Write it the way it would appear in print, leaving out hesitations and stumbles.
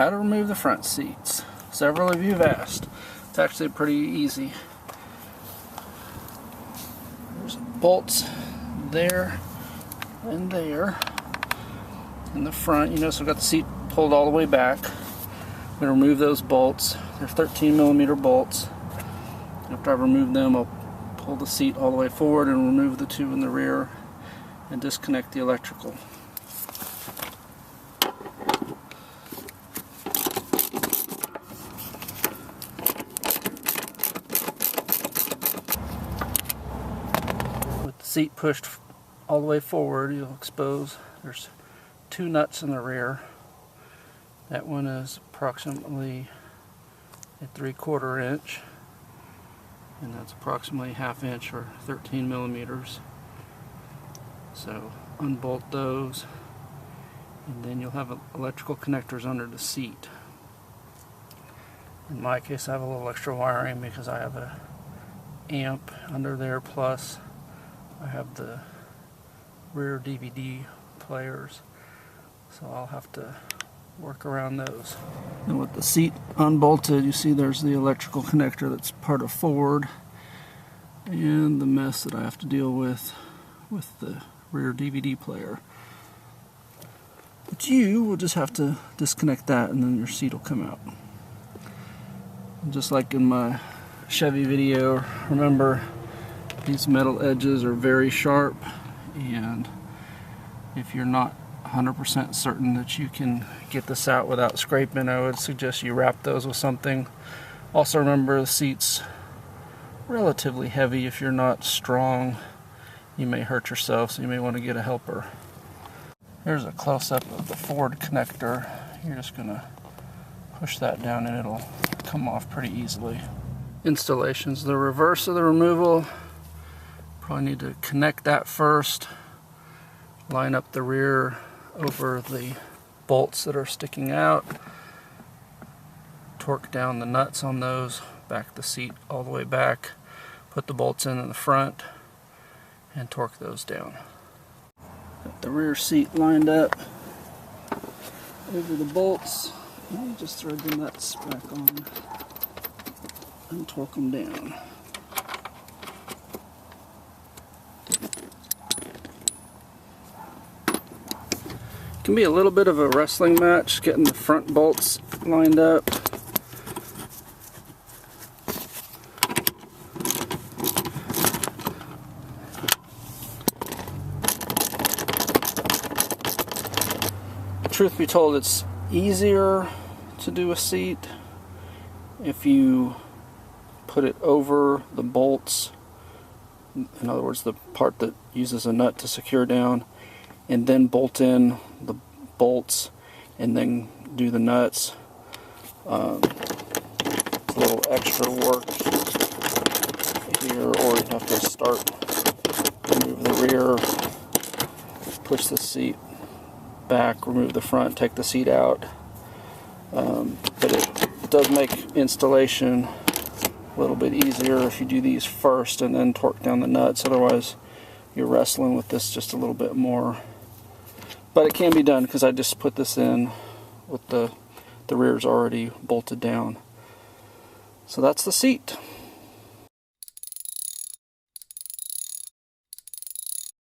how to remove the front seats. Several of you have asked. It's actually pretty easy. There's bolts there and there in the front. You notice I've got the seat pulled all the way back. I'm going to remove those bolts. They're 13mm bolts. After I've removed them, I'll pull the seat all the way forward and remove the two in the rear and disconnect the electrical. With the seat pushed all the way forward, you'll expose there's two nuts in the rear. That one is approximately a 3/4 inch, and that's approximately 1/2 inch or 13mm. So unbolt those, and then you'll have electrical connectors under the seat. In my case, I have a little extra wiring because I have a amp under there, plus I have the rear DVD players, so I'll have to work around those. And with the seat unbolted, you see there's the electrical connector that's part of forward, and the mess that I have to deal with the rear DVD player. But you will just have to disconnect that, and then your seat will come out. And just like in my Chevy video, remember these metal edges are very sharp, and if you're not 100% certain that you can get this out without scraping, I would suggest you wrap those with something. Also remember, the seat's relatively heavy. If you're not strong, you may hurt yourself, so you may want to get a helper. Here's a close-up of the forward connector. You're just going to push that down and it'll come off pretty easily. Installations. The reverse of the removal, probably need to connect that first, line up the rear over the bolts that are sticking out, torque down the nuts on those, back the seat all the way back, put the bolts in the front, and torque those down. Got the rear seat lined up over the bolts, and just thread the nuts back on and torque them down. Can be a little bit of a wrestling match getting the front bolts lined up. Truth be told, it's easier to do a seat if you put it over the bolts, in other words the part that uses a nut to secure down, and then bolt in the bolts and then do the nuts. It's a little extra work here, or you have to start, remove the rear, push the seat back, remove the front, take the seat out. But it does make installation a little bit easier if you do these first and then torque down the nuts. Otherwise you're wrestling with this just a little bit more. But it can be done because I just put this in with the rears already bolted down. So that's the seat.